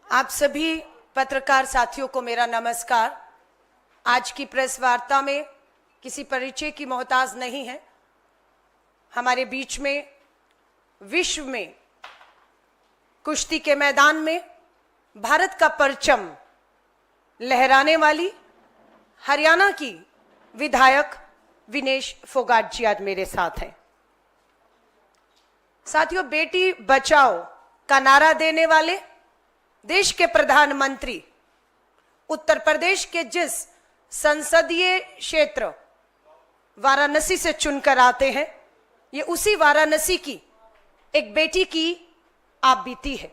आप सभी पत्रकार साथियों को मेरा नमस्कार। आज की प्रेस वार्ता में किसी परिचय की मोहताज नहीं है। हमारे बीच में विश्व में कुश्ती के मैदान में भारत का परचम लहराने वाली हरियाणा की विधायक विनेश फोगाट जी आज मेरे साथ हैं। साथियों, बेटी बचाओ का नारा देने वाले देश के प्रधानमंत्री उत्तर प्रदेश के जिस संसदीय क्षेत्र वाराणसी से चुनकर आते हैं, ये उसी वाराणसी की एक बेटी की आप बीती है।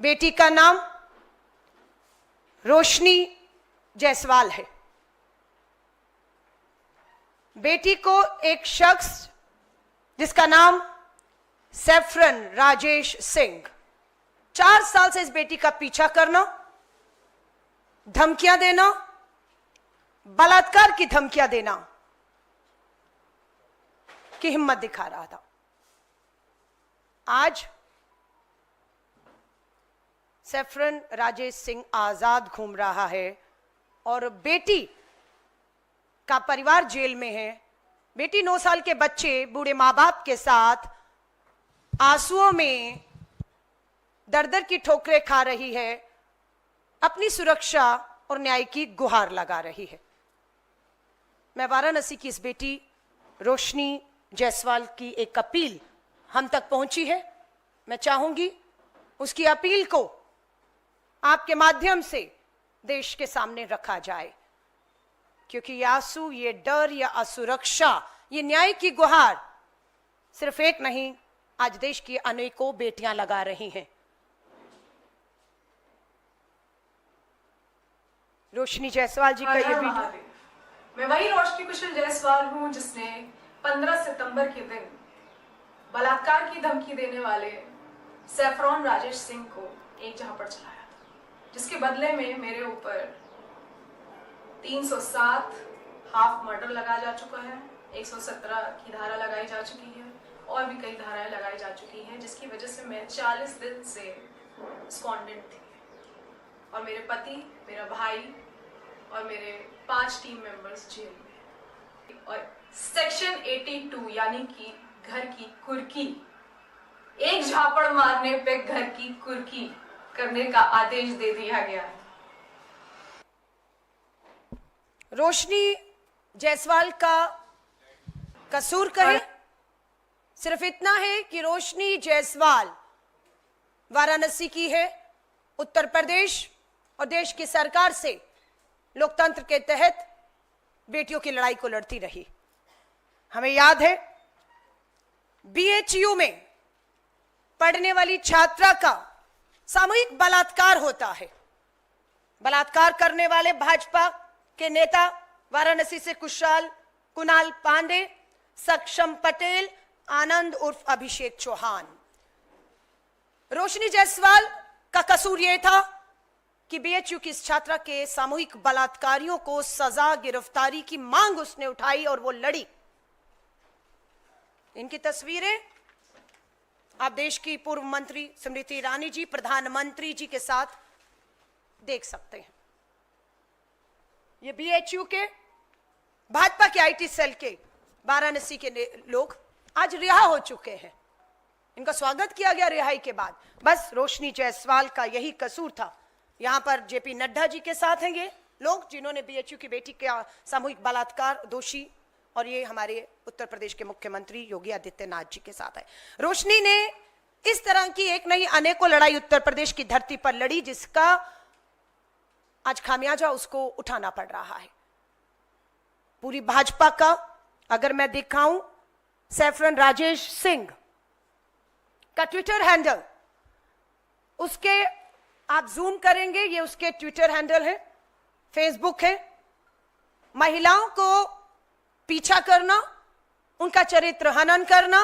बेटी का नाम रोशनी जायसवाल है। बेटी को एक शख्स जिसका नाम सैफरन राजेश सिंह 4 साल से इस बेटी का पीछा करना, धमकियां देना, बलात्कार की धमकियां देना की हिम्मत दिखा रहा था। आज सैफरन राजेश सिंह आजाद घूम रहा है और बेटी का परिवार जेल में है। बेटी 9 साल के बच्चे बूढ़े मां बाप के साथ आंसुओं में दर-दर की ठोकरें खा रही है, अपनी सुरक्षा और न्याय की गुहार लगा रही है। मैं वाराणसी की इस बेटी रोशनी जायसवाल की एक अपील हम तक पहुंची है। मैं चाहूंगी उसकी अपील को आपके माध्यम से देश के सामने रखा जाए, क्योंकि ये आंसू, ये डर, ये असुरक्षा, ये न्याय की गुहार सिर्फ एक नहीं, आज देश की अनेकों बेटियां लगा रही हैं। रोशनी जायसवाल जी का ये वीडियो। मैं वही रोशनी कुशल जायसवाल हूं जिसने 15 सितंबर के दिन बलात्कार की धमकी देने वाले सैफरन राजेश सिंह को एक झापड़ चलाया, जिसके बदले में मेरे ऊपर 307 हाफ मर्डर लगा जा चुका है, 117 की धारा लगाई जा चुकी है और भी कई धाराएं लगाई जा चुकी हैं, जिसकी वजह से मैं 40 दिन से स्पॉन्डेंट थी और मेरे पति, मेरा भाई और मेरे 5 टीम मेंबर्स जेल में। और सेक्शन 82 यानी कि घर की कुर्की, एक झापड़ मारने पे घर की कुर्की करने का आदेश दे दिया गया है। रोशनी जायसवाल का कसूर कहे सिर्फ इतना है कि रोशनी जायसवाल वाराणसी की है, उत्तर प्रदेश और देश की सरकार से लोकतंत्र के तहत बेटियों की लड़ाई को लड़ती रही। हमें याद है बीएचयू में पढ़ने वाली छात्रा का सामूहिक बलात्कार होता है। बलात्कार करने वाले भाजपा के नेता वाराणसी से कुणाल पांडे, सक्षम पटेल, आनंद उर्फ अभिषेक चौहान। रोशनी जायसवाल का कसूर यह था कि बीएचयू की इस छात्रा के सामूहिक बलात्कारियों को सजा, गिरफ्तारी की मांग उसने उठाई और वो लड़ी। इनकी तस्वीरें आप देश की पूर्व मंत्री स्मृति ईरानी जी, प्रधानमंत्री जी के साथ देख सकते हैं। ये बीएचयू के भाजपा के आईटी सेल के वाराणसी के लोग आज रिहा हो चुके हैं। इनका स्वागत किया गया रिहाई के बाद। बस रोशनी जायसवाल का यही कसूर था। यहां पर जेपी नड्डा जी के साथ हैं ये लोग जिन्होंने बीएचयू की बेटी के सामूहिक बलात्कार दोषी, और ये हमारे उत्तर प्रदेश के मुख्यमंत्री योगी आदित्यनाथ जी के साथ है। रोशनी ने इस तरह की एक नहीं अनेकों लड़ाई उत्तर प्रदेश की धरती पर लड़ी, जिसका आज खामियाजा उसको उठाना पड़ रहा है। पूरी भाजपा का अगर मैं दिखाऊं, सैफरन राजेश सिंह का ट्विटर हैंडल, उसके आप जूम करेंगे, ये उसके ट्विटर हैंडल है, फेसबुक है। महिलाओं को पीछा करना, उनका चरित्र हनन करना,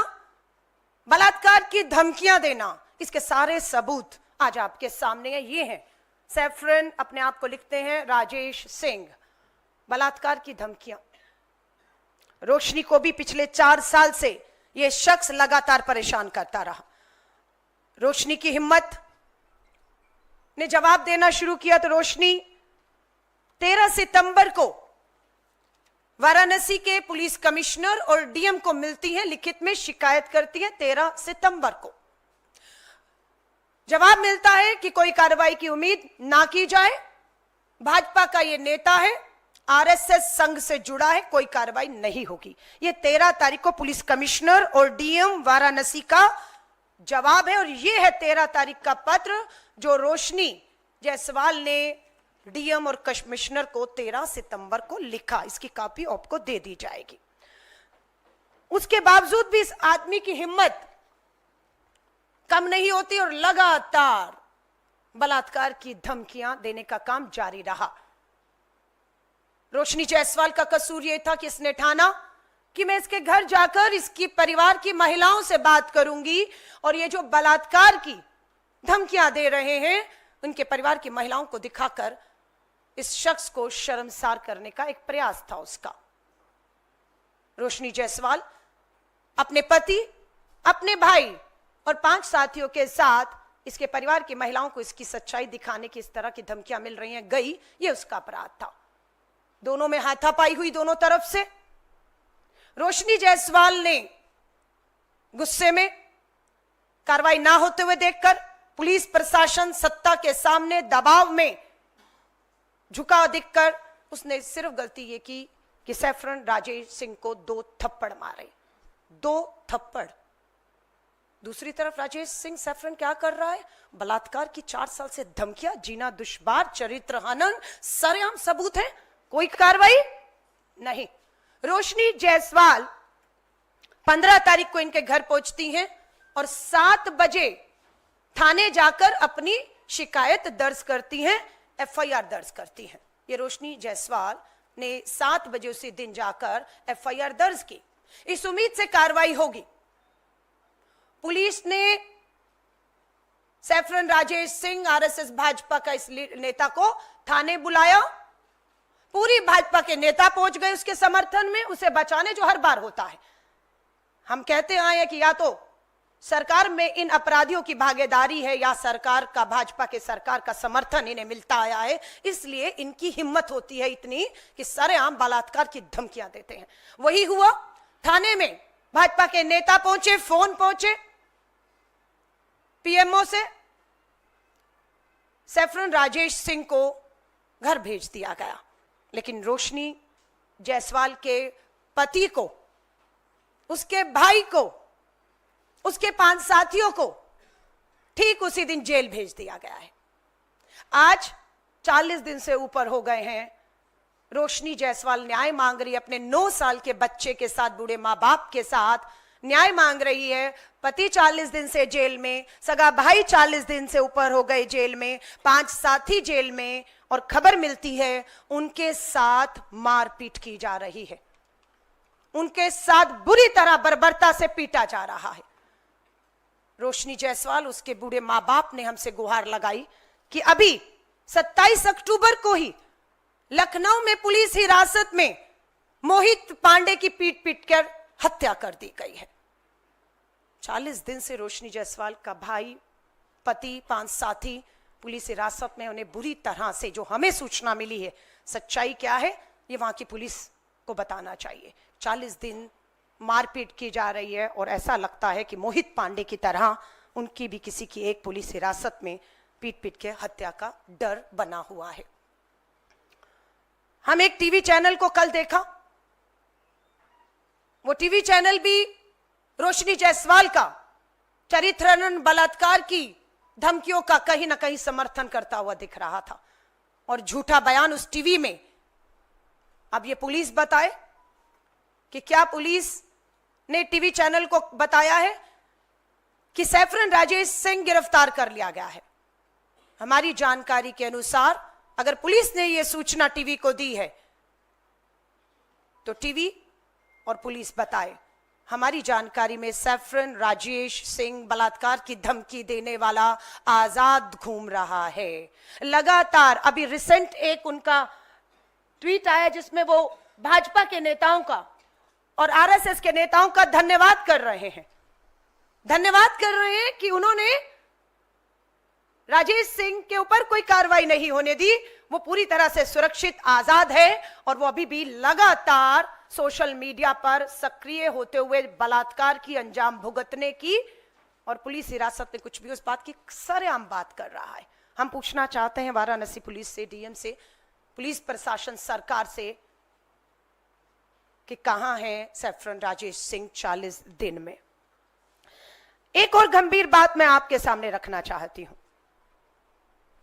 बलात्कार की धमकियां देना, इसके सारे सबूत आज आपके सामने हैं। ये हैं सैफरन, अपने आप को लिखते हैं राजेश सिंह, बलात्कार की धमकियां। रोशनी को भी पिछले 4 साल से यह शख्स लगातार परेशान करता रहा। रोशनी की हिम्मत ने जवाब देना शुरू किया तो रोशनी 13 सितंबर को वाराणसी के पुलिस कमिश्नर और डीएम को मिलती है, लिखित में शिकायत करती है 13 सितंबर को। जवाब मिलता है कि कोई कार्रवाई की उम्मीद ना की जाए, भाजपा का ये नेता है, आरएसएस संघ से जुड़ा है, कोई कार्रवाई नहीं होगी। ये 13 तारीख को पुलिस कमिश्नर और डीएम वाराणसी का जवाब है और ये है 13 तारीख का पत्र जो रोशनी जायसवाल ने डीएम और कमिश्नर को 13 सितंबर को लिखा। इसकी कॉपी आपको दे दी जाएगी। उसके बावजूद भी इस आदमी की हिम्मत कम नहीं होती और लगातार बलात्कार की धमकियां देने का काम जारी रहा। रोशनी जायसवाल का कसूर यह था कि इसने ठाना कि मैं इसके घर जाकर इसकी परिवार की महिलाओं से बात करूंगी और ये जो बलात्कार की धमकियां दे रहे हैं उनके परिवार की महिलाओं को दिखाकर इस शख्स को शर्मसार करने का एक प्रयास था उसका। रोशनी जायसवाल अपने पति, अपने भाई और 5 साथियों के साथ इसके परिवार की महिलाओं को इसकी सच्चाई दिखाने की इस तरह की धमकियां मिल रही हैं, गई, ये उसका अपराध था। दोनों में हाथापाई हुई दोनों तरफ से। रोशनी जायसवाल ने गुस्से में कार्रवाई ना होते हुए देखकर पुलिस प्रशासन सत्ता के सामने दबाव में झुका दिखकर उसने सिर्फ गलती ये की कि सैफरन राजेश सिंह को 2 थप्पड़ मारे। 2 थप्पड़। दूसरी तरफ राजेश सिंह सैफरन क्या कर रहा है? बलात्कार की 4 साल से धमकियां, जीना दुश्वार, चरित्र हनन, सरेआम सबूत है, कोई कार्रवाई नहीं। रोशनी जायसवाल 15 तारीख को इनके घर पहुंचती हैं और 7 बजे थाने जाकर अपनी शिकायत दर्ज करती हैं, एफआईआर दर्ज करती हैं। ये रोशनी जायसवाल ने 7 बजे उसी दिन जाकर एफआईआर दर्ज की, इस उम्मीद से कार्रवाई होगी। पुलिस ने सैफरन राजेश सिंह, आरएसएस भाजपा का इस नेता को थाने बुलाया। पूरी भाजपा के नेता पहुंच गए उसके समर्थन में, उसे बचाने, जो हर बार होता है। हम कहते आए हैं कि या तो सरकार में इन अपराधियों की भागीदारी है या सरकार का, भाजपा के सरकार का समर्थन इन्हें मिलता आया है, इसलिए इनकी हिम्मत होती है इतनी कि सरेआम बलात्कार की धमकियां देते हैं। वही हुआ। थाने में भाजपा के नेता पहुंचे, फोन पहुंचे पीएमओ से, सैफरन राजेश सिंह को घर भेज दिया गया। लेकिन रोशनी जायसवाल के पति को, उसके भाई को, उसके 5 साथियों को ठीक उसी दिन जेल भेज दिया गया है। आज 40 दिन से ऊपर हो गए हैं। रोशनी जायसवाल न्याय मांग रही है, अपने 9 साल के बच्चे के साथ, बूढ़े मां बाप के साथ न्याय मांग रही है। पति 40 दिन से जेल में, सगा भाई 40 दिन से ऊपर हो गए जेल में, 5 साथी जेल में, और खबर मिलती है उनके साथ मारपीट की जा रही है, उनके साथ बुरी तरह बर्बरता से पीटा जा रहा है। रोशनी जायसवाल, उसके बूढ़े मां बाप ने हमसे गुहार लगाई कि अभी 27 अक्टूबर को ही लखनऊ में पुलिस हिरासत में मोहित पांडे की पीट पीट कर हत्या कर दी गई है। 40 दिन से रोशनी जायसवाल का भाई, पति, 5 साथी पुलिस हिरासत में, उन्हें बुरी तरह से, जो हमें सूचना मिली है, सच्चाई क्या है ये वहां की पुलिस को बताना चाहिए। 40 दिन मारपीट की जा रही है और ऐसा लगता है कि मोहित पांडे की तरह उनकी भी किसी की एक पुलिस हिरासत में पीट पीट के हत्या का डर बना हुआ है। हम एक टीवी चैनल को कल देखा, वो टीवी चैनल भी रोशनी जायसवाल का चरित्र हनन, बलात्कार की धमकियों का कहीं ना कहीं समर्थन करता हुआ दिख रहा था, और झूठा बयान उस टीवी में। अब ये पुलिस बताए कि क्या पुलिस ने टीवी चैनल को बताया है कि सैफरन राजेश सिंह गिरफ्तार कर लिया गया है। हमारी जानकारी के अनुसार अगर पुलिस ने यह सूचना टीवी को दी है तो टीवी और पुलिस बताए। हमारी जानकारी में सैफरन राजेश सिंह बलात्कार की धमकी देने वाला आजाद घूम रहा है लगातार। अभी रिसेंट एक उनका ट्वीट आया जिसमें वो भाजपा के नेताओं का और आरएसएस के नेताओं का धन्यवाद कर रहे हैं। धन्यवाद कर रहे हैं कि उन्होंने राजेश सिंह के ऊपर कोई कार्रवाई नहीं होने दी। वो पूरी तरह से सुरक्षित आजाद है और वो अभी भी लगातार सोशल मीडिया पर सक्रिय होते हुए बलात्कार की अंजाम भुगतने की और पुलिस हिरासत में कुछ भी उस बात की सरेआम बात कर रहा है। हम पूछना चाहते हैं वाराणसी पुलिस से, डीएम से, पुलिस प्रशासन, सरकार से कि कहां है सैफरन राजेश सिंह 40 दिन में। एक और गंभीर बात मैं आपके सामने रखना चाहती हूं।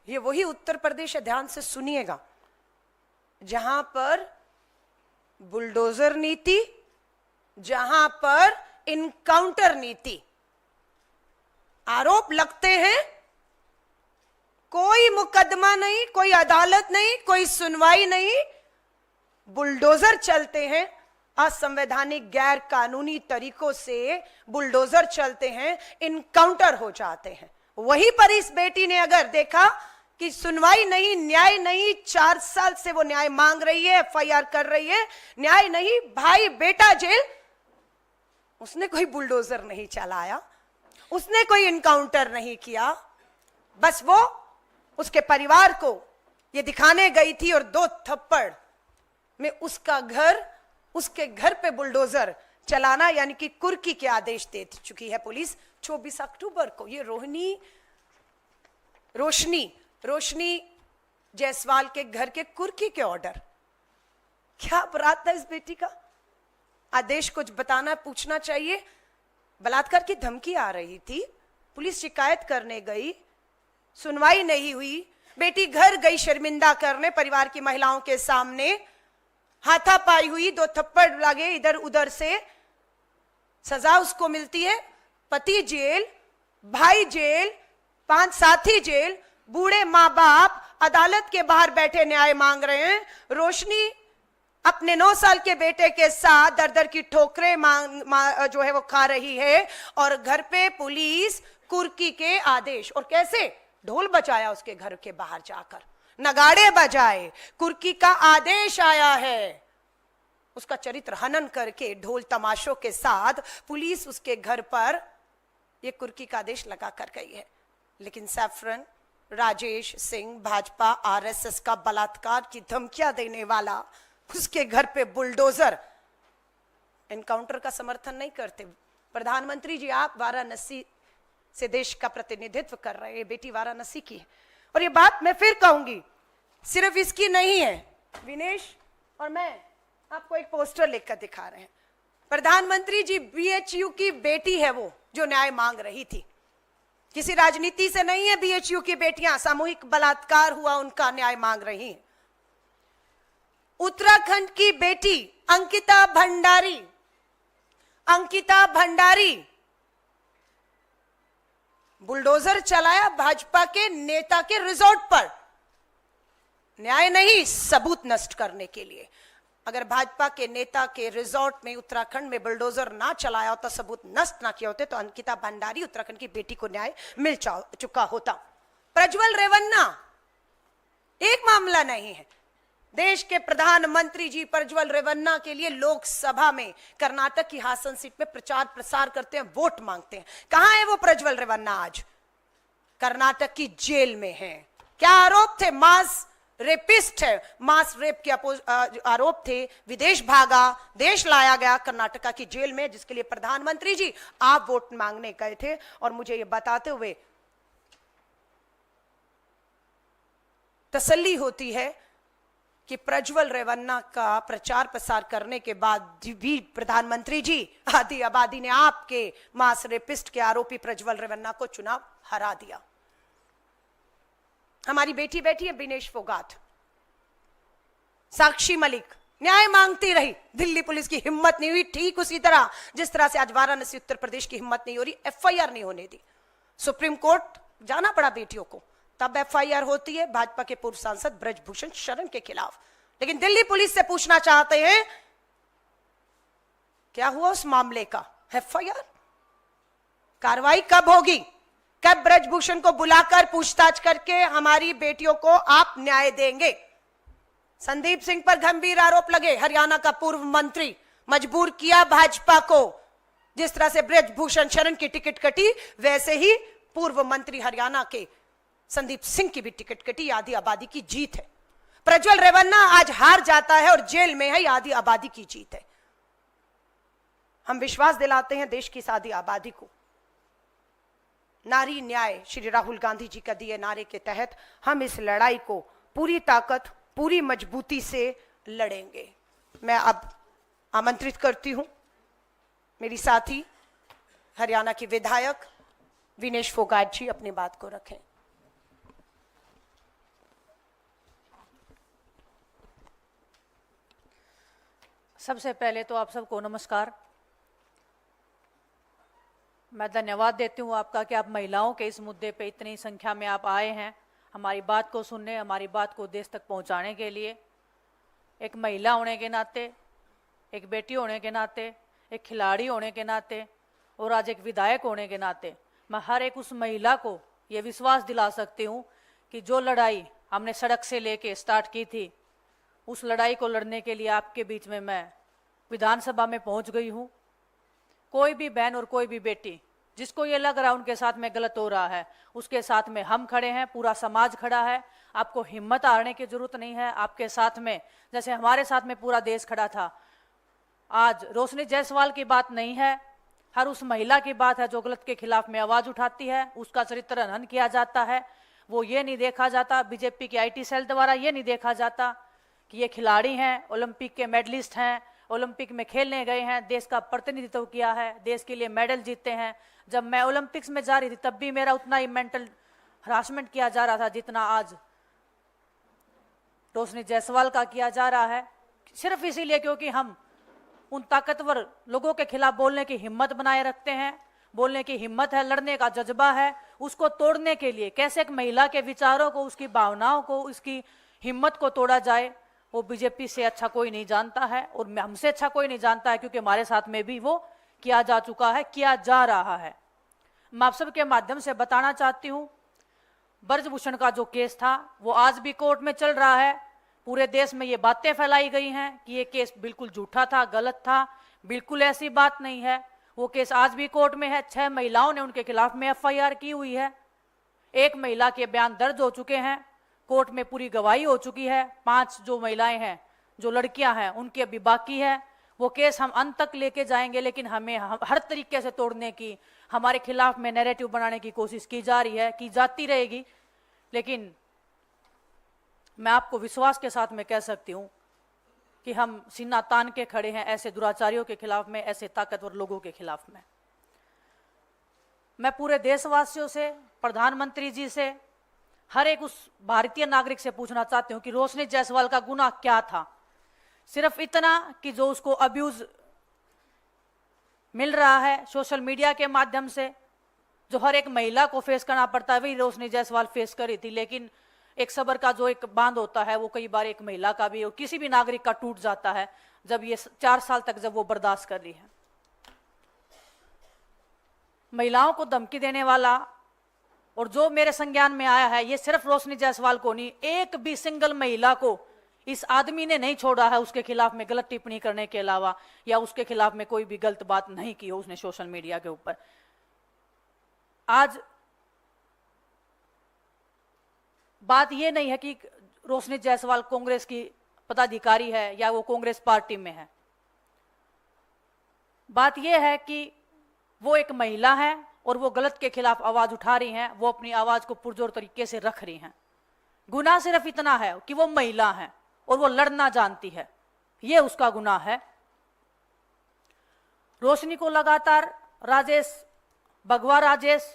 ये वही उत्तर प्रदेश है, ध्यान से सुनिएगा, जहां पर बुलडोजर नीति, जहां पर इनकाउंटर नीति, आरोप लगते हैं, कोई मुकदमा नहीं, कोई अदालत नहीं, कोई सुनवाई नहीं, बुलडोजर चलते हैं, असंवैधानिक गैर कानूनी तरीकों से बुलडोजर चलते हैं, इनकाउंटर हो जाते हैं। वहीं पर इस बेटी ने अगर देखा कि सुनवाई नहीं, न्याय नहीं, 4 साल से वो न्याय मांग रही है, एफआईआर कर रही है, न्याय नहीं, भाई बेटा जेल, उसने कोई बुलडोजर नहीं चलाया, उसने कोई इनकाउंटर नहीं किया, बस वो उसके परिवार को ये दिखाने गई थी और 2 थप्पड़ में उसके घर पे बुलडोजर चलाना यानी कि कुर्की के आदेश दे चुकी है पुलिस। 24 अक्टूबर को ये रोशनी जायसवाल के घर के कुर्की के ऑर्डर, क्या अपराध था इस बेटी का? आदेश कुछ बताना, पूछना चाहिए। बलात्कार की धमकी आ रही थी, पुलिस शिकायत करने गई, सुनवाई नहीं हुई, बेटी घर गई शर्मिंदा करने, परिवार की महिलाओं के सामने हाथापाई हुई, 2 थप्पड़ लगे इधर उधर से, सजा उसको मिलती है, पति जेल, भाई जेल, 5 साथी जेल, बूढ़े माँ बाप अदालत के बाहर बैठे न्याय मांग रहे हैं। रोशनी अपने 9 साल के बेटे के साथ दर दर की ठोकरें जो है वो खा रही है और घर पे पुलिस कुर्की के आदेश, और कैसे ढोल बजाया उसके घर के बाहर जाकर, नगाड़े बजाए, कुर्की का आदेश आया है, उसका चरित्र हनन करके ढोल तमाशों के साथ पुलिस उसके घर पर यह कुर्की का आदेश लगा कर गई है। लेकिन सैफरन राजेश सिंह भाजपा आरएसएस का बलात्कार की धमकियां देने वाला उसके घर पे बुलडोजर, एनकाउंटर का समर्थन नहीं करते। प्रधानमंत्री जी, आप वाराणसी से देश का प्रतिनिधित्व कर रहे हैं, बेटी वाराणसी की है, और ये बात मैं फिर कहूंगी, सिर्फ इसकी नहीं है। विनेश और मैं आपको एक पोस्टर लिखकर दिखा रहे हैं। प्रधानमंत्री जी, बीएचयू की बेटी है वो जो न्याय मांग रही थी, किसी राजनीति से नहीं है। बीएचयू की बेटियां, सामूहिक बलात्कार हुआ, उनका न्याय मांग रही हैं। उत्तराखंड की बेटी अंकिता भंडारी बुलडोजर चलाया भाजपा के नेता के रिजॉर्ट पर, न्याय नहीं, सबूत नष्ट करने के लिए। अगर भाजपा के नेता के रिजॉर्ट में उत्तराखंड में बुलडोजर ना चलाया होता, सबूत नष्ट ना किया होते, तो अंकिता भंडारी उत्तराखंड की बेटी को न्याय मिल चुका होता। प्रज्वल रेवन्ना एक मामला नहीं है। देश के प्रधानमंत्री जी प्रज्वल रेवन्ना के लिए लोकसभा में कर्नाटक की हासन सीट में प्रचार प्रसार करते हैं, वोट मांगते हैं। कहां है वो प्रज्वल रेवन्ना? आज कर्नाटक की जेल में है। क्या आरोप थे? मास रेपिस्ट है, मास रेप के आरोप थे, विदेश भागा, देश लाया गया कर्नाटका की जेल में, जिसके लिए प्रधानमंत्री जी आप वोट मांगने गए थे। और मुझे ये बताते हुए तसल्ली होती है कि प्रज्वल रेवन्ना का प्रचार प्रसार करने के बाद भी प्रधानमंत्री जी आदि आबादी ने आपके मास रेपिस्ट के आरोपी प्रज्वल रेवन्ना को चुनाव हरा दिया। हमारी बेटी बैठी है विनेश फोगाट, साक्षी मलिक न्याय मांगती रही, दिल्ली पुलिस की हिम्मत नहीं हुई, ठीक उसी तरह जिस तरह से आज वाराणसी उत्तर प्रदेश की हिम्मत नहीं हो रही, एफआईआर नहीं होने दी। सुप्रीम कोर्ट जाना पड़ा बेटियों को, तब एफआईआर होती है भाजपा के पूर्व सांसद ब्रजभूषण शरण के खिलाफ। लेकिन दिल्ली पुलिस से पूछना चाहते हैं क्या हुआ उस मामले का? एफआईआर, कार्रवाई कब होगी? कब ब्रजभूषण को बुलाकर पूछताछ करके हमारी बेटियों को आप न्याय देंगे? संदीप सिंह पर गंभीर आरोप लगे, हरियाणा का पूर्व मंत्री, मजबूर किया भाजपा को। जिस तरह से ब्रजभूषण शरण की टिकट कटी, वैसे ही पूर्व मंत्री हरियाणा के संदीप सिंह की भी टिकट कटी, आधी आबादी की जीत है। प्रज्वल रेवन्ना आज हार जाता है और जेल में है, आधी आबादी की जीत है। हम विश्वास दिलाते हैं देश की इस आधी आबादी को। नारी न्याय श्री राहुल गांधी जी का दिए नारे के तहत हम इस लड़ाई को पूरी ताकत, पूरी मजबूती से लड़ेंगे। मैं अब आमंत्रित करती हूं मेरी साथी हरियाणा की विधायक विनेश फोगाट जी अपनी बात को रखें। सबसे पहले तो आप सबको नमस्कार। मैं धन्यवाद देती हूँ आपका कि आप महिलाओं के इस मुद्दे पे इतनी संख्या में आप आए हैं हमारी बात को सुनने, हमारी बात को देश तक पहुँचाने के लिए। एक महिला होने के नाते, एक बेटी होने के नाते, एक खिलाड़ी होने के नाते और आज एक विधायक होने के नाते मैं हर एक उस महिला को ये विश्वास दिला सकती हूँ कि जो लड़ाई हमने सड़क से लेके स्टार्ट की थी, उस लड़ाई को लड़ने के लिए आपके बीच में मैं विधानसभा में पहुँच गई हूँ। कोई भी बहन और कोई भी बेटी जिसको ये लग रहा है उनके साथ में गलत हो रहा है, उसके साथ में हम खड़े हैं, पूरा समाज खड़ा है। आपको हिम्मत हारने की जरूरत नहीं है। आपके साथ में जैसे हमारे साथ में पूरा देश खड़ा था। आज रोशनी जायसवाल की बात नहीं है, हर उस महिला की बात है जो गलत के खिलाफ में आवाज उठाती है, उसका चरित्र हनन किया जाता है। वो ये नहीं देखा जाता, बीजेपी के IT सेल द्वारा ये नहीं देखा जाता कि ये खिलाड़ी हैं, ओलंपिक के मेडलिस्ट हैं, ओलंपिक में खेलने गए हैं, देश का प्रतिनिधित्व किया है, देश के लिए मेडल जीते हैं। जब मैं ओलंपिक्स में जा रही थी तब भी मेरा उतना ही मेंटल हरासमेंट किया जा रहा था जितना आज रोशनी जायसवाल का किया जा रहा है, सिर्फ इसीलिए क्योंकि हम उन ताकतवर लोगों के खिलाफ बोलने की हिम्मत बनाए रखते हैं। बोलने की हिम्मत है, लड़ने का जज्बा है। उसको तोड़ने के लिए कैसे एक महिला के विचारों को, उसकी भावनाओं को, उसकी हिम्मत को तोड़ा जाए, वो बीजेपी से अच्छा कोई नहीं जानता है और हमसे अच्छा कोई नहीं जानता है, क्योंकि हमारे साथ में भी वो किया जा चुका है, किया जा रहा है। मैं आप सबके माध्यम से बताना चाहती हूँ, ब्रजभूषण का जो केस था वो आज भी कोर्ट में चल रहा है। पूरे देश में ये बातें फैलाई गई हैं कि ये केस बिल्कुल झूठा था, गलत था। बिल्कुल ऐसी बात नहीं है। वो केस आज भी कोर्ट में है। 6 महिलाओं ने उनके खिलाफ में FIR की हुई है। 1 महिला के बयान दर्ज हो चुके हैं, कोर्ट में पूरी गवाही हो चुकी है। 5 जो महिलाएं हैं, जो लड़कियां हैं, उनकी अभी बाकी है। वो केस हम अंत तक लेके जाएंगे, लेकिन हमें हर तरीके से तोड़ने की, हमारे खिलाफ में नैरेटिव बनाने की कोशिश की जा रही है, की जाती रहेगी। लेकिन मैं आपको विश्वास के साथ में कह सकती हूँ कि हम सीना तान के खड़े हैं ऐसे दुराचारियों के खिलाफ में, ऐसे ताकतवर लोगों के खिलाफ में। मैं पूरे देशवासियों से, प्रधानमंत्री जी से, हर एक उस भारतीय नागरिक से पूछना चाहती हूँ कि रोशनी जायसवाल का गुनाह क्या था। सिर्फ इतना कि जो उसको अब्यूज मिल रहा है सोशल मीडिया के माध्यम से, जो हर एक महिला को फेस करना पड़ता है, वही रोशनी जायसवाल फेस करी थी। लेकिन एक सब्र का जो एक बांध होता है वो कई बार एक महिला का भी और किसी भी नागरिक का टूट जाता है, जब ये 4 साल तक जब वो बर्दाश्त कर रही है। महिलाओं को धमकी देने वाला और जो मेरे संज्ञान में आया है, ये सिर्फ रोशनी जायसवाल को नहीं, एक भी सिंगल महिला को इस आदमी ने नहीं छोड़ा है उसके खिलाफ में गलत टिप्पणी करने के अलावा, या उसके खिलाफ में कोई भी गलत बात नहीं की हो उसने सोशल मीडिया के ऊपर। आज बात यह नहीं है कि रोशनी जायसवाल कांग्रेस की पदाधिकारी है या वो कांग्रेस पार्टी में है। बात यह है कि वो एक महिला है और वो गलत के खिलाफ आवाज उठा रही हैं, वो अपनी आवाज को पुरजोर तरीके से रख रही हैं। गुनाह सिर्फ इतना है कि वो महिला है और वो लड़ना जानती है, ये उसका गुनाह है। रोशनी को लगातार राजेश, भगवा राजेश,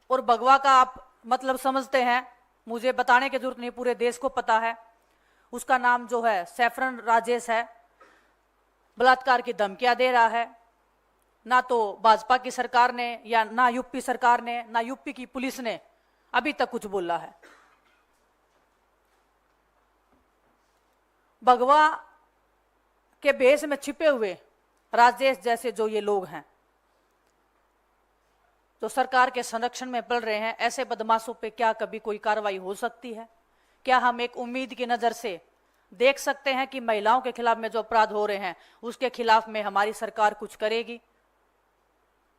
और भगवा का आप मतलब समझते हैं, मुझे बताने की जरूरत नहीं, पूरे देश को पता है। उसका नाम जो है सैफरन राजेश है, बलात्कार की धमकियां दे रहा है। ना तो भाजपा की सरकार ने या ना यूपी सरकार ने, ना यूपी की पुलिस ने अभी तक कुछ बोला है। भगवा के भेष में छिपे हुए राजेश जैसे जो ये लोग हैं, जो सरकार के संरक्षण में पड़ रहे हैं, ऐसे बदमाशों पे क्या कभी कोई कार्रवाई हो सकती है? क्या हम एक उम्मीद की नजर से देख सकते हैं कि महिलाओं के खिलाफ में जो अपराध हो रहे हैं उसके खिलाफ में हमारी सरकार कुछ करेगी?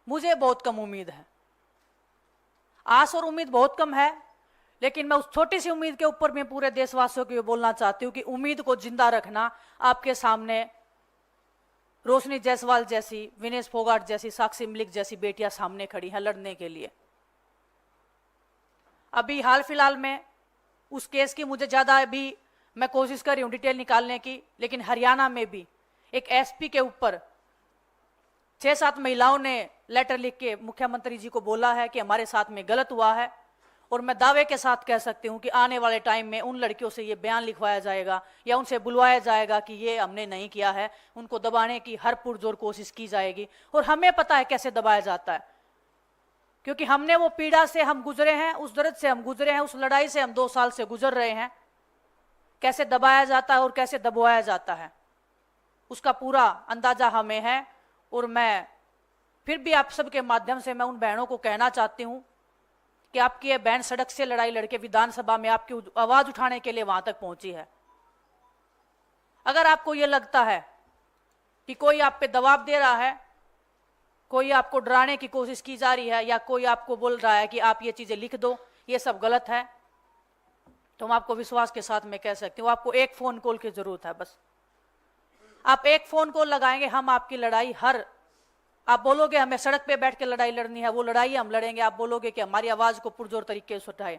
मुझे बहुत कम उम्मीद है, आस और उम्मीद बहुत कम है। लेकिन मैं उस छोटी सी उम्मीद के ऊपर मैं पूरे देशवासियों को ये बोलना चाहती हूँ कि उम्मीद को जिंदा रखना। आपके सामने रोशनी जायसवाल जैसी, विनेश फोगाट जैसी, साक्षी मलिक जैसी बेटियां सामने खड़ी हैं लड़ने के लिए। अभी हाल फिलहाल में उस केस की मुझे ज्यादा अभी मैं कोशिश कर रही हूं डिटेल निकालने की, लेकिन हरियाणा में भी एक एसपी के ऊपर 6-7 महिलाओं ने लेटर लिख के मुख्यमंत्री जी को बोला है कि हमारे साथ में गलत हुआ है। और मैं दावे के साथ कह सकती हूं कि आने वाले टाइम में उन लड़कियों से ये बयान लिखवाया जाएगा या उनसे बुलवाया जाएगा कि ये हमने नहीं किया है। उनको दबाने की हर पुरजोर कोशिश की जाएगी और हमें पता है कैसे दबाया जाता है, क्योंकि हमने वो पीड़ा से हम गुजरे हैं, उस दर्द से हम गुजरे हैं, उस लड़ाई से हम 2 साल से गुजर रहे हैं। कैसे दबाया जाता है और कैसे दबाया जाता है उसका पूरा अंदाजा हमें है। और मैं फिर भी आप सबके माध्यम से मैं उन बहनों को कहना चाहती हूं कि आपकी ये बहन सड़क से लड़ाई लड़के विधानसभा में आपकी आवाज उठाने के लिए वहां तक पहुंची है। अगर आपको ये लगता है कि कोई आप पे दबाव दे रहा है, कोई आपको डराने की कोशिश की जा रही है, या कोई आपको बोल रहा है कि आप ये चीजें लिख दो, ये सब गलत है, तो मैं आपको विश्वास के साथ मैं कह सकती हूँ आपको एक फोन कॉल की जरूरत है। बस आप एक फोन कॉल लगाएंगे, हम आपकी लड़ाई आप बोलोगे हमें सड़क पे बैठ के लड़ाई लड़नी है, वो लड़ाई हम लड़ेंगे। आप बोलोगे कि हमारी आवाज को पुरजोर तरीके से उठाए,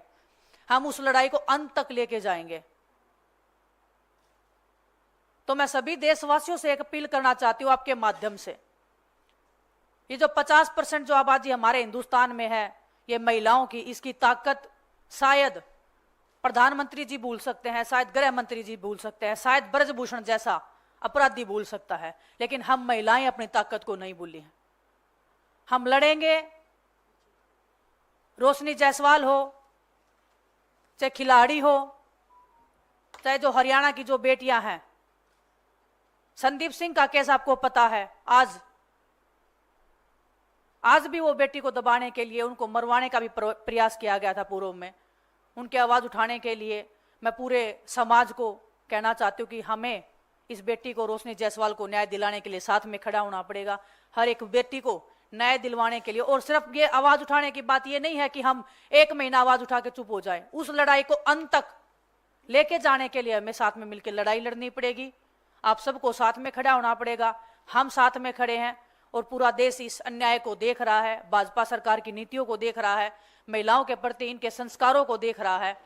हम उस लड़ाई को अंत तक लेके जाएंगे। तो मैं सभी देशवासियों से एक अपील करना चाहती हूँ आपके माध्यम से, ये जो 50% जो आबादी हमारे हिंदुस्तान में है ये महिलाओं की, इसकी ताकत शायद प्रधानमंत्री जी भूल सकते हैं, शायद गृह मंत्री जी भूल सकते हैं, शायद ब्रजभूषण जैसा अपराधी भूल सकता है, लेकिन हम महिलाएं अपनी ताकत को नहीं भूली हैं। हम लड़ेंगे, रोशनी जायसवाल हो, चाहे खिलाड़ी हो, चाहे जो हरियाणा की जो बेटियां हैं। संदीप सिंह का केस आपको पता है, आज भी वो बेटी को दबाने के लिए, उनको मरवाने का भी प्रयास किया गया था पूर्व में। उनकी आवाज उठाने के लिए मैं पूरे समाज को कहना चाहती हूँ कि हमें इस बेटी को, रोशनी जायसवाल को न्याय दिलाने के लिए साथ में खड़ा होना पड़ेगा। हर एक बेटी को न्याय दिलवाने के लिए। और सिर्फ ये आवाज उठाने की बात ये नहीं है कि हम 1 महीना आवाज उठा के चुप हो जाए, उस लड़ाई को अंत तक लेके जाने के लिए हमें साथ में मिलकर लड़ाई लड़नी पड़ेगी। आप सबको साथ में खड़ा होना पड़ेगा। हम साथ में खड़े हैं और पूरा देश इस अन्याय को देख रहा है, भाजपा सरकार की नीतियों को देख रहा है, महिलाओं के प्रति इनके संस्कारों को देख रहा है।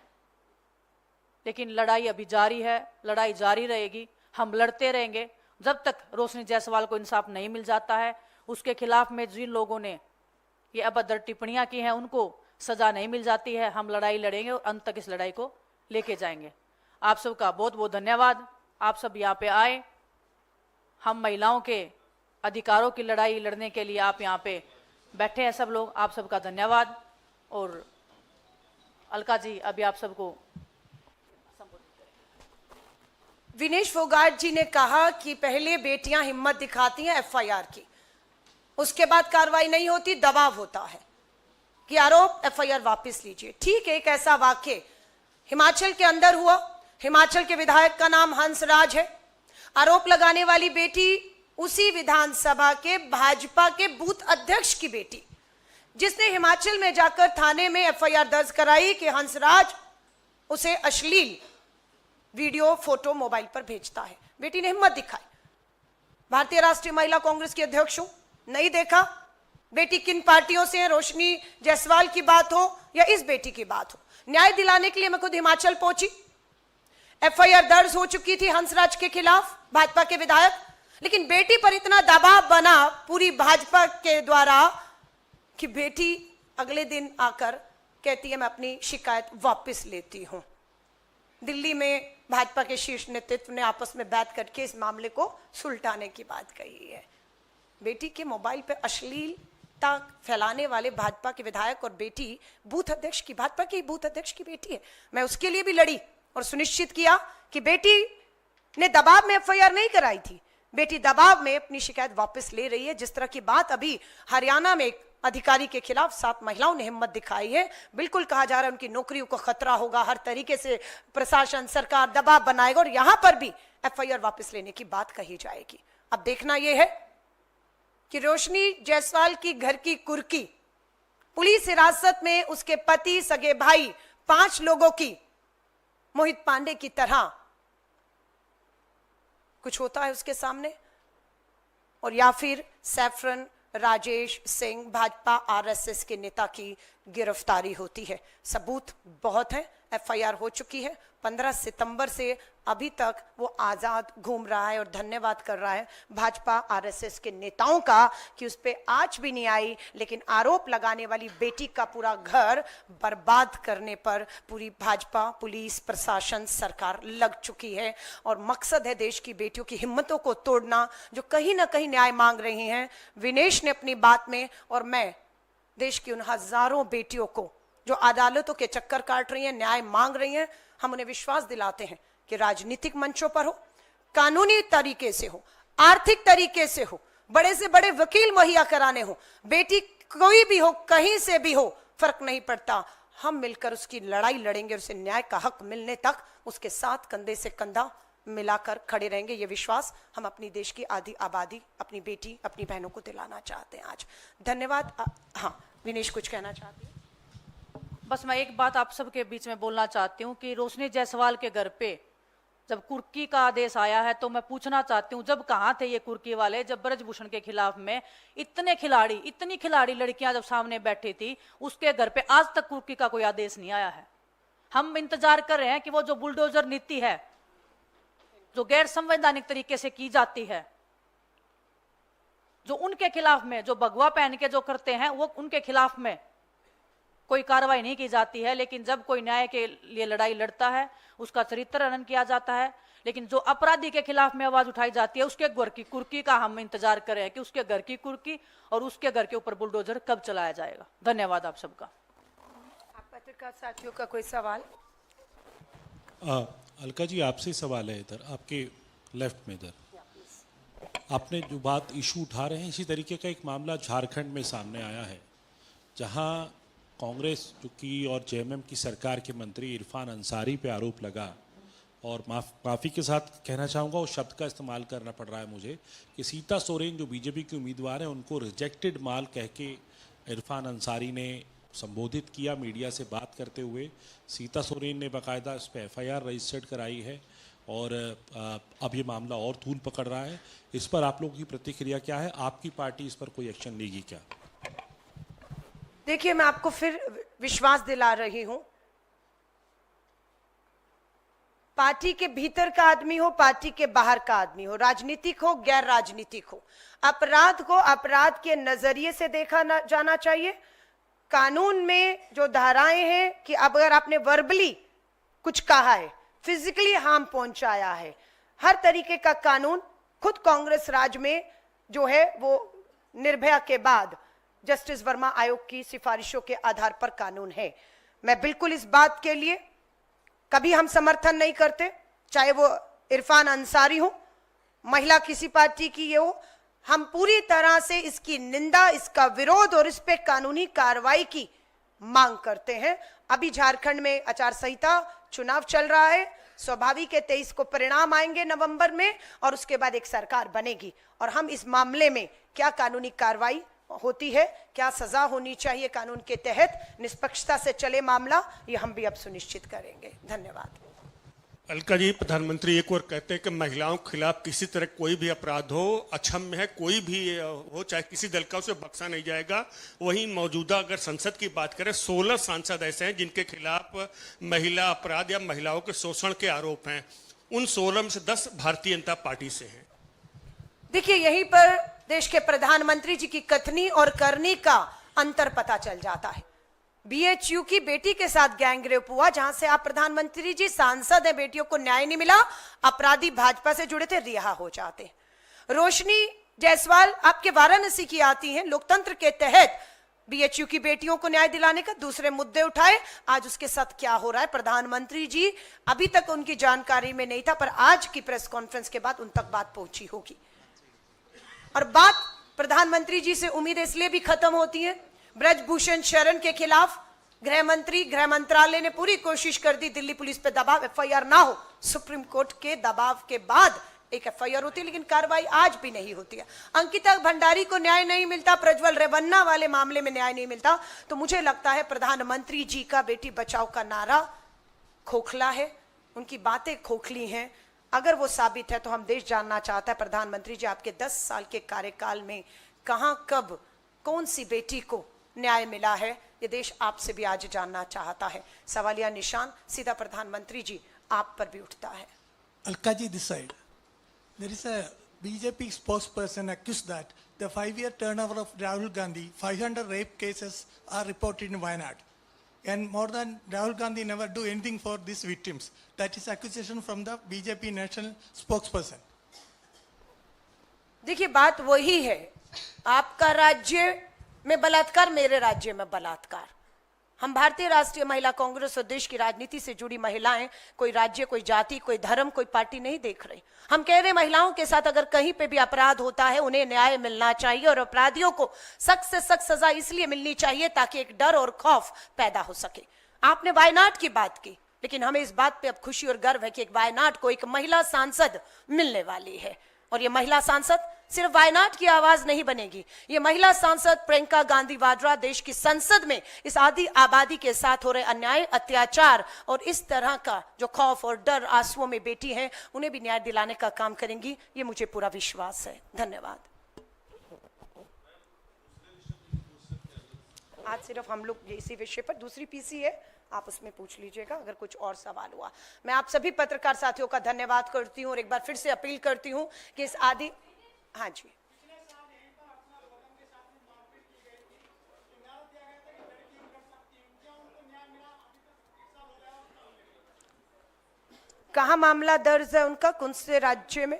लेकिन लड़ाई अभी जारी है, लड़ाई जारी रहेगी। हम लड़ते रहेंगे जब तक रोशनी जायसवाल को इंसाफ नहीं मिल जाता है। उसके खिलाफ में जिन लोगों ने ये अभद्र टिप्पणियां की हैं उनको सजा नहीं मिल जाती है। हम लड़ाई लड़ेंगे और अंत तक इस लड़ाई को लेके जाएंगे। आप सबका बहुत बहुत धन्यवाद। आप सब यहाँ पे आए, हम महिलाओं के अधिकारों की लड़ाई लड़ने के लिए आप यहाँ पे बैठे हैं सब लोग। आप सबका धन्यवाद। और अलका जी अभी आप सबको विनेश फोगाट जी ने कहा कि पहले बेटियां हिम्मत दिखाती हैं एफआईआर की, उसके बाद कार्रवाई नहीं होती, दबाव होता है कि आरोप एफआईआर वापस लीजिए। ठीक है, एक ऐसा वाक्य हिमाचल के अंदर हुआ। हिमाचल के विधायक का नाम हंसराज है। आरोप लगाने वाली बेटी उसी विधानसभा के भाजपा के बूथ अध्यक्ष की बेटी, जिसने हिमाचल में जाकर थाने में एफआईआर दर्ज कराई कि हंसराज उसे अश्लील वीडियो फोटो मोबाइल पर भेजता है। बेटी ने हिम्मत दिखाई। भारतीय राष्ट्रीय महिला कांग्रेस की अध्यक्ष हूं, नहीं देखा बेटी किन पार्टियों से है, रोशनी जायसवाल की बात हो या इस बेटी की बात हो। न्याय दिलाने के लिए मैं खुद हिमाचल पहुंची। एफआईआर दर्ज हो चुकी थी हंसराज के खिलाफ, भाजपा के विधायक, लेकिन बेटी पर इतना दबाव बना पूरी भाजपा के द्वारा कि बेटी अगले दिन आकर कहती है मैं अपनी शिकायत वापस लेती हूं। दिल्ली में भाजपा के शीर्ष नेतृत्व ने आपस में बैठ करके इस मामले को सुलटाने की बात कही है। बेटी के मोबाइल पे अश्लीलता फैलाने वाले भाजपा के विधायक और बेटी बूथ अध्यक्ष की, भाजपा की बूथ अध्यक्ष की बेटी है। मैं उसके लिए भी लड़ी और सुनिश्चित किया कि बेटी ने दबाव में एफआईआर नहीं कराई थी, बेटी दबाव में अपनी शिकायत वापस ले रही है। जिस तरह की बात अभी हरियाणा में एक अधिकारी के खिलाफ 7 महिलाओं ने हिम्मत दिखाई है, बिल्कुल कहा जा रहा है उनकी नौकरियों को खतरा होगा, हर तरीके से प्रशासन सरकार दबाव बनाएगा और यहां पर भी एफआईआर वापस लेने की बात कही जाएगी। अब देखना यह है कि रोशनी जायसवाल की घर की कुर्की पुलिस हिरासत में उसके पति, सगे भाई, 5 लोगों की मोहित पांडे की तरह कुछ होता है उसके सामने, और या फिर सैफरन राजेश सिंह भाजपा आरएसएस के नेता की गिरफ्तारी होती है। सबूत बहुत है, एफआईआर हो चुकी है। 15 सितंबर से अभी तक वो आजाद घूम रहा है और धन्यवाद कर रहा है भाजपा आरएसएस के नेताओं का कि उस पर आज भी नहीं आई, लेकिन आरोप लगाने वाली बेटी का पूरा घर बर्बाद करने पर पूरी भाजपा पुलिस प्रशासन सरकार लग चुकी है। और मकसद है देश की बेटियों की हिम्मतों को तोड़ना, जो कहीं ना कहीं न्याय मांग रही हैं। विनेश ने अपनी बात में, और मैं देश की उन हजारों बेटियों को जो अदालतों के चक्कर काट रही हैं, न्याय मांग रही हैं, हम उन्हें विश्वास दिलाते हैं कि राजनीतिक मंचों पर हो, कानूनी तरीके से हो, आर्थिक तरीके से हो, बड़े से बड़े वकील मुहैया कराने हो, बेटी कोई भी हो, कहीं से भी हो, फर्क नहीं पड़ता, हम मिलकर उसकी लड़ाई लड़ेंगे और उसे न्याय का हक मिलने तक उसके साथ कंधे से कंधा मिलाकर खड़े रहेंगे। ये विश्वास हम अपनी देश की आधी आबादी, अपनी बेटी, अपनी बहनों को दिलाना चाहते हैं आज। धन्यवाद। हाँ, विनेश कुछ कहना चाहती हैं? बस मैं एक बात आप सबके बीच में बोलना चाहती हूँ कि रोशनी जायसवाल के घर पे जब कुर्की का आदेश आया है, तो मैं पूछना चाहती हूँ, जब कहाँ थे ये कुर्की वाले जब ब्रजभूषण के खिलाफ में इतनी खिलाड़ी लड़कियां जब सामने बैठी थी, उसके घर पे आज तक कुर्की का कोई आदेश नहीं आया है। हम इंतजार कर रहे हैं कि वो जो बुलडोजर नीति है, जो गैर संवैधानिक तरीके से की जाती है, जो उनके खिलाफ में, जो भगवा पहन के जो करते हैं, वो उनके खिलाफ में कोई कार्रवाई नहीं की जाती है। लेकिन जब कोई न्याय के लिए लड़ाई लड़ता है, उसका चरित्र हनन किया जाता है। लेकिन जो अपराधी के खिलाफ में आवाज उठाई जाती है, उसके घर की कुर्की का हम इंतजार कर रहे हैं कि उसके घर की कुर्की और उसके घर के ऊपर बुलडोजर कब चलाया जाएगा। धन्यवाद आप सबका। आप पत्रकार साथियों का कोई सवाल? अलका जी, आपसे सवाल है, इधर आपके लेफ्ट में, इधर आपने जो बात इशू उठा रहे हैं, इसी तरीके का एक मामला झारखंड में सामने आया है, जहां कांग्रेस जो की और जेएमएम की सरकार के मंत्री इरफान अंसारी पे आरोप लगा, और माफ़ी के साथ कहना चाहूँगा, उस शब्द का इस्तेमाल करना पड़ रहा है मुझे, कि सीता सोरेन जो बीजेपी की उम्मीदवार हैं, उनको रिजेक्टेड माल कह के इरफान अंसारी ने संबोधित किया मीडिया से बात करते हुए। सीता सोरेन ने बाकायदा इस पर एफआईआर रजिस्टर्ड कराई है, और अब ये मामला और तूल पकड़ रहा है। इस पर आप लोगों की प्रतिक्रिया क्या है? आपकी पार्टी इस पर कोई एक्शन लेगी क्या? देखिए, मैं आपको फिर विश्वास दिला रही हूं, पार्टी के भीतर का आदमी हो, पार्टी के बाहर का आदमी हो, राजनीतिक हो, गैर राजनीतिक हो, अपराध को अपराध के नजरिए से देखा जाना चाहिए। कानून में जो धाराएं हैं कि अब अगर आपने वर्बली कुछ कहा है, फिजिकली हार्म पहुंचाया है, हर तरीके का कानून खुद कांग्रेस राज में जो है वो निर्भया के बाद जस्टिस वर्मा आयोग की सिफारिशों के आधार पर कानून है। मैं बिल्कुल इस बात के लिए कभी हम समर्थन नहीं करते, चाहे वो इरफान अंसारी हो, महिला किसी पार्टी की ये हो, हम पूरी तरह से इसकी निंदा, इसका विरोध और इस पे कानूनी कार्रवाई की मांग करते हैं। अभी झारखंड में आचार संहिता, चुनाव चल रहा है, स्वाभाविक है 23 को परिणाम आएंगे नवंबर में, और उसके बाद एक सरकार बनेगी, और हम इस मामले में क्या कानूनी कार्रवाई होती है, क्या सजा होनी चाहिए कानून के तहत, निष्पक्षता से चले मामला, ये हम भी अब सुनिश्चित करेंगे। धन्यवाद। अलका जी, प्रधानमंत्री एक और कहते हैं कि महिलाओं के खिलाफ किसी तरह कोई भी अपराध हो, अक्षम्य है, कोई भी हो, चाहे किसी दल का, उसे बख्शा नहीं जाएगा। वहीं मौजूदा अगर संसद की बात करें, 16 सांसद ऐसे हैं जिनके खिलाफ महिला अपराध या महिलाओं के शोषण के आरोप हैं। उन 16 में से 10 भारतीय जनता पार्टी से हैं। देखिए, यहीं पर देश के प्रधानमंत्री जी की कथनी और करनी का अंतर पता चल जाता है। बीएचयू की बेटी के साथ गैंगरेप हुआ, जहां से आप प्रधानमंत्री जी सांसद हैं, बेटियों को न्याय नहीं मिला, अपराधी भाजपा से जुड़े थे, रिहा हो जाते। रोशनी जायसवाल आपके वाराणसी की आती हैं, लोकतंत्र के तहत बीएचयू की बेटियों को न्याय दिलाने का दूसरे मुद्दे उठाए। आज उसके साथ क्या हो रहा है, प्रधानमंत्री जी अभी तक उनकी जानकारी में नहीं था, पर आज की प्रेस कॉन्फ्रेंस के बाद उन तक बात पहुंची होगी। और बात प्रधानमंत्री जी से उम्मीद इसलिए भी खत्म होती है, ब्रजभूषण शरण के खिलाफ गृह मंत्रालय ने पूरी कोशिश कर दी, दिल्ली पुलिस पे दबाव, एफआईआर ना हो, सुप्रीम कोर्ट के दबाव के बाद एक एफआईआर होती है, लेकिन कार्रवाई आज भी नहीं होती है। अंकिता भंडारी को न्याय नहीं मिलता, प्रज्वल रेवन्ना वाले मामले में न्याय नहीं मिलता, तो मुझे लगता है प्रधानमंत्री जी का बेटी बचाओ का नारा खोखला है, उनकी बातें खोखली हैं। अगर वो साबित है तो हम देश जानना चाहता है प्रधानमंत्री जी आपके 10 साल के कार्यकाल में कहां, कब, कौन सी बेटी को न्याय मिला है, ये देश आपसे भी आज जानना चाहता है। सवालिया निशान सीधा प्रधानमंत्री जी आप पर भी उठता है। Alkaji, this side. There is a BJP spokesperson accused that the 5-year turnover of Rahul Gandhi, 500 rape cases are reported in Wayanad. And more than Rahul Gandhi never do anything for these victims. That is accusation from the BJP national spokesperson. देखिए बात वही है, आपका राज्य में बलात्कार, मेरे राज्य में बलात्कार। हम भारतीय राष्ट्रीय महिला कांग्रेस और देश की राजनीति से जुड़ी महिलाएं कोई राज्य, कोई जाति, कोई धर्म, कोई पार्टी नहीं देख रही। हम कह रहे महिलाओं के साथ अगर कहीं पे भी अपराध होता है उन्हें न्याय मिलना चाहिए और अपराधियों को सख्त से सख्त सजा इसलिए मिलनी चाहिए ताकि एक डर और खौफ पैदा हो सके। आपने वायनाड की बात की, लेकिन हमें इस बात पे अब खुशी और गर्व है कि एक वायनाड को एक महिला सांसद मिलने वाली है। और ये महिला सांसद सिर्फ वायनाड की आवाज नहीं बनेगी, ये महिला सांसद प्रियंका गांधी वाड्रा देश की संसद में इस आदि आबादी के साथ हो रहे अन्याय, अत्याचार और इस तरह का जो खौफ और डर आंसुओं में बेटी हैं उन्हें भी न्याय दिलाने का काम करेंगी, ये मुझे पूरा विश्वास है। धन्यवाद। आज सिर्फ हम लोग इसी विषय पर, दूसरी पीसी है, आप उसमें पूछ लीजिएगा अगर कुछ और सवाल हुआ। मैं आप सभी पत्रकार साथियों का धन्यवाद करती हूं और एक बार फिर से अपील करती हूं कि इस आदि, हाँ जी, कहां मामला दर्ज है उनका, कौन से राज्य में,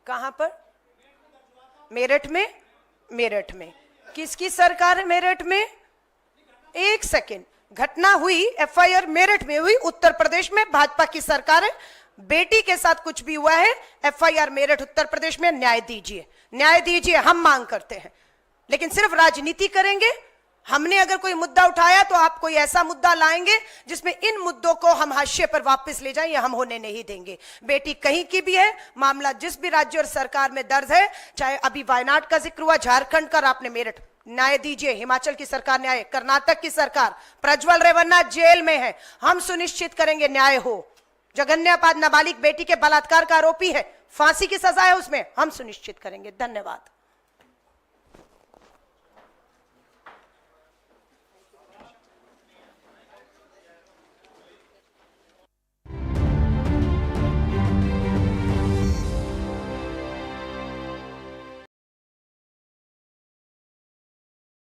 कहां पर? मेरठ में। मेरठ में किसकी सरकार है? मेरठ में। एक सेकेंड, घटना हुई, एफआईआर मेरठ में हुई, उत्तर प्रदेश में भाजपा की सरकार है, बेटी के साथ कुछ भी हुआ है, एफआईआर मेरठ उत्तर प्रदेश में। न्याय दीजिए, न्याय दीजिए, हम मांग करते हैं। लेकिन सिर्फ राजनीति करेंगे, हमने अगर कोई मुद्दा उठाया तो आप कोई ऐसा मुद्दा लाएंगे जिसमें इन मुद्दों को हम हाशिए पर वापस ले जाएं, ये हम होने नहीं देंगे। बेटी कहीं की भी है, मामला जिस भी राज्य और सरकार में दर्ज है, चाहे अभी वायनाड का जिक्र हुआ, झारखंड का, आपने मेरठ, न्याय दीजिए। हिमाचल की सरकार न्याय, कर्नाटक की सरकार, प्रज्वल रेवन्ना जेल में है, हम सुनिश्चित करेंगे न्याय हो। जघन्यपाद नाबालिग बेटी के बलात्कार का आरोपी है, फांसी की सजा है उसमें, हम सुनिश्चित करेंगे। धन्यवाद।